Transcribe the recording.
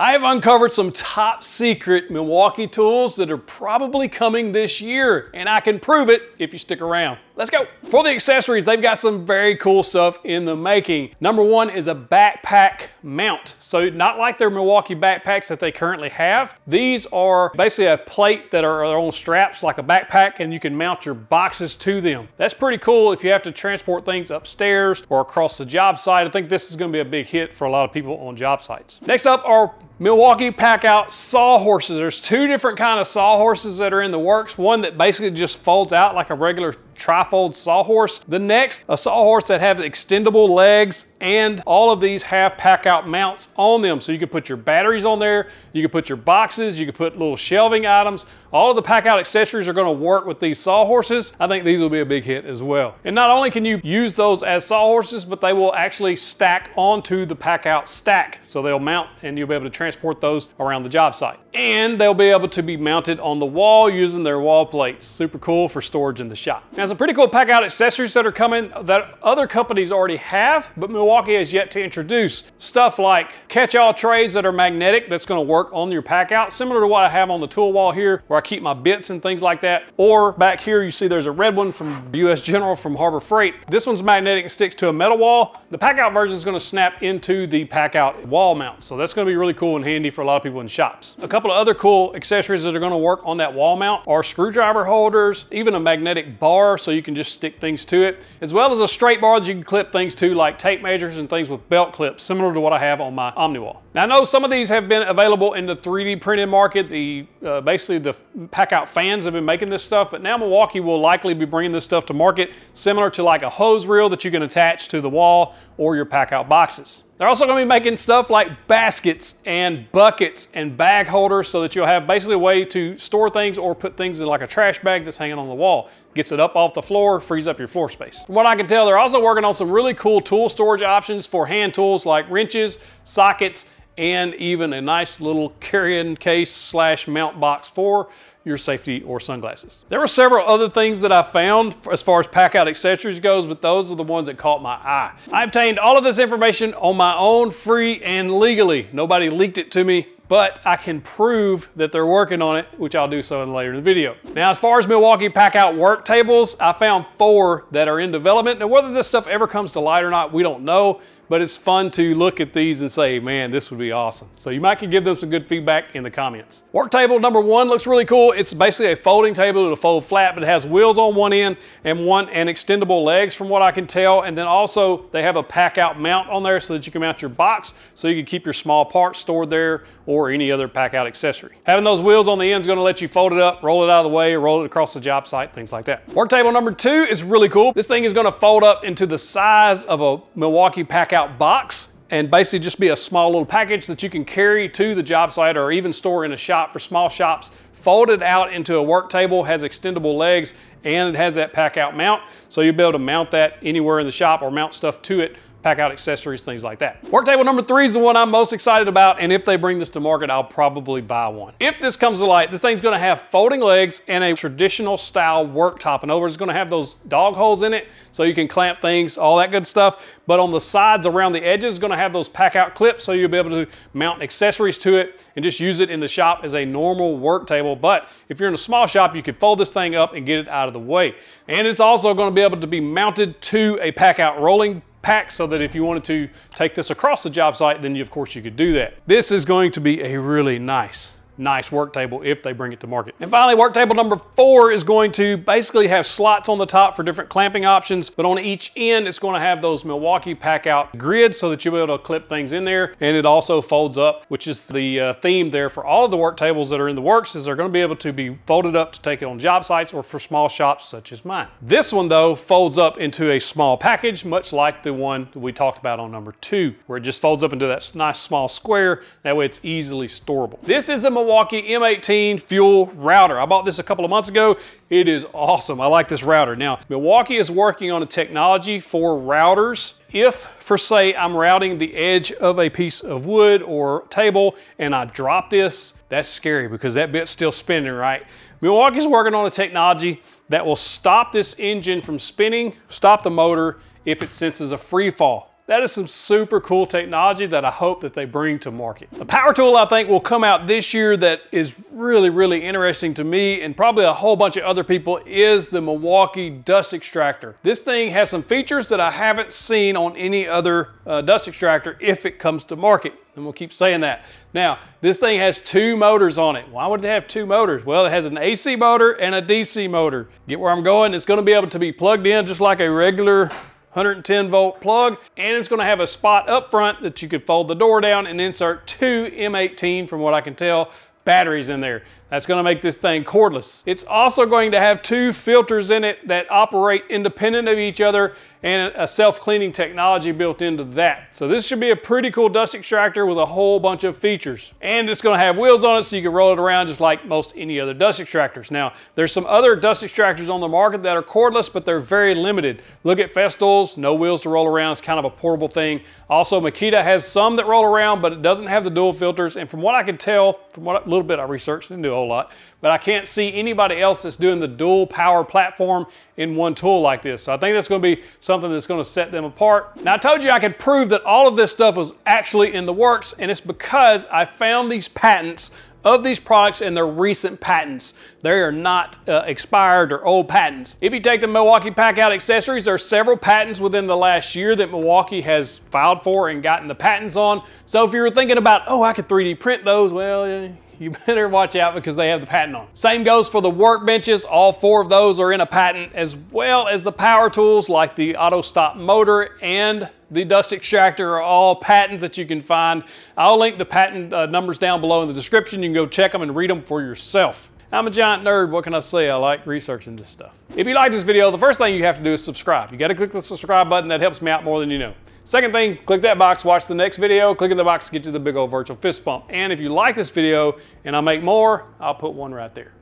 I have uncovered some top secret Milwaukee tools that are probably coming this year, and I can prove it if you stick around. Let's go. For the accessories, they've got some very cool stuff in the making. Number one is a backpack mount. So not like their Milwaukee backpacks that they currently have. These are basically a plate that are on straps like a backpack, and you can mount your boxes to them. That's pretty cool if you have to transport things upstairs or across the job site. I think this is going to be a big hit for a lot of people on job sites. Next up are Milwaukee Packout sawhorses. There's two different kind of sawhorses that are in the works. One that basically just folds out like a regular trifold sawhorse. The next, a sawhorse that have extendable legs, and all of these have Packout mounts on them. So you can put your batteries on there, you can put your boxes, you can put little shelving items. All of the Packout accessories are going to work with these sawhorses. I think these will be a big hit as well. And not only can you use those as sawhorses, but they will actually stack onto the Packout stack. So they'll mount and you'll be able to transport those around the job site. And they'll be able to be mounted on the wall using their wall plates. Super cool for storage in the shop. Now, some pretty cool Packout accessories that are coming that other companies already have, but Milwaukee has yet to introduce. Stuff like catch-all trays that are magnetic that's going to work on your Packout, similar to what I have on the tool wall here, where I keep my bits and things like that. Or back here, you see there's a red one from US General from Harbor Freight. This one's magnetic and sticks to a metal wall. The Packout version is going to snap into the Packout wall mount. So that's going to be really cool and handy for a lot of people in shops. A couple of other cool accessories that are going to work on that wall mount are screwdriver holders, even a magnetic bar so you can just stick things to it, as well as a straight bar that you can clip things to, like tape measures and things with belt clips, similar to what I have on my OmniWall. Now, I know some of these have been available in the 3D printed market. Basically the Packout fans have been making this stuff, but now Milwaukee will likely be bringing this stuff to market, similar to like a hose reel that you can attach to the wall or your Packout boxes. They're also going to be making stuff like baskets and buckets and bag holders so that you'll have basically a way to store things or put things in like a trash bag that's hanging on the wall. Gets it up off the floor, frees up your floor space. From what I can tell, they're also working on some really cool tool storage options for hand tools like wrenches, sockets, and even a nice little carrying case / mount box for your safety or sunglasses. There were several other things that I found as far as Packout accessories goes, but those are the ones that caught my eye. I obtained all of this information on my own, free and legally. Nobody leaked it to me, but I can prove that they're working on it, which I'll do so later in the video. Now, as far as Milwaukee Packout work tables, I found 4 that are in development. Now, whether this stuff ever comes to light or not, we don't know, but it's fun to look at these and say, man, this would be awesome. So you might can give them some good feedback in the comments. Work table number 1 looks really cool. It's basically a folding table. It'll fold flat, but it has wheels on one end and extendable legs from what I can tell. And then also they have a Packout mount on there so that you can mount your box so you can keep your small parts stored there or any other Packout accessory. Having those wheels on the end is going to let you fold it up, roll it out of the way, or roll it across the job site, things like that. Work table number 2 is really cool. This thing is going to fold up into the size of a Milwaukee Packout box and basically just be a small little package that you can carry to the job site or even store in a shop for small shops. Folded out into a work table, has extendable legs, and it has that Packout mount. So you'll be able to mount that anywhere in the shop or mount stuff to it. Packout accessories, things like that. Work table number 3 is the one I'm most excited about, and if they bring this to market, I'll probably buy one. If this comes to light, this thing's gonna have folding legs and a traditional style worktop. In other words, it's gonna have those dog holes in it so you can clamp things, all that good stuff. But on the sides around the edges, it's gonna have those Packout clips so you'll be able to mount accessories to it and just use it in the shop as a normal work table. But if you're in a small shop, you could fold this thing up and get it out of the way. And it's also gonna be able to be mounted to a Packout rolling pack so that if you wanted to take this across the job site, then of course you could do that. This is going to be a really nice work table if they bring it to market. And finally, work table number 4 is going to basically have slots on the top for different clamping options, but on each end it's going to have those Milwaukee Packout grids so that you'll be able to clip things in there. And it also folds up, which is the theme there for all of the work tables that are in the works, is they're going to be able to be folded up to take it on job sites or for small shops such as mine. This one though folds up into a small package, much like the one that we talked about on number 2, where it just folds up into that nice small square. That way it's easily storable. This is a Milwaukee M18 fuel router. I bought this a couple of months ago. It is awesome. I like this router. Now, Milwaukee is working on a technology for routers. If, for say, I'm routing the edge of a piece of wood or table and I drop this, that's scary because that bit's still spinning, right? Milwaukee's working on a technology that will stop this engine from spinning, stop the motor if it senses a free fall. That is some super cool technology that I hope that they bring to market. The power tool I think will come out this year that is really, really interesting to me and probably a whole bunch of other people is the Milwaukee dust extractor. This thing has some features that I haven't seen on any other dust extractor if it comes to market. And we'll keep saying that. Now, this thing has 2 motors on it. Why would it have 2 motors? Well, it has an AC motor and a DC motor. Get where I'm going? It's going to be able to be plugged in just like a regular 110 volt plug, and it's going to have a spot up front that you could fold the door down and insert 2 M18, from what I can tell, batteries in there. That's going to make this thing cordless. It's also going to have 2 filters in it that operate independent of each other and a self-cleaning technology built into that. So this should be a pretty cool dust extractor with a whole bunch of features. And it's going to have wheels on it so you can roll it around just like most any other dust extractors. Now, there's some other dust extractors on the market that are cordless, but they're very limited. Look at Festool's, no wheels to roll around. It's kind of a portable thing. Also, Makita has some that roll around, but it doesn't have the dual filters. And from what I can tell, from what a little bit I researched, didn't do a whole lot, but I can't see anybody else that's doing the dual power platform in one tool like this. So I think that's going to be something that's going to set them apart. Now, I told you I could prove that all of this stuff was actually in the works, and it's because I found these patents of these products and their recent patents. They are not expired or old patents. If you take the Milwaukee Packout accessories, there are several patents within the last year that Milwaukee has filed for and gotten the patents on. So if you were thinking about, oh, I could 3D print those, well, you better watch out because they have the patent on. Same goes for the workbenches. All 4 of those are in a patent, as well as the power tools like the auto stop motor and the dust extractor are all patents that you can find. I'll link the patent numbers down below in the description. You can go check them and read them for yourself. I'm a giant nerd. What can I say? I like researching this stuff. If you like this video, the first thing you have to do is subscribe. You got to click the subscribe button. That helps me out more than you know. Second thing, click that box, watch the next video, click in the box to get you the big old virtual fist bump. And if you like this video and I make more, I'll put one right there.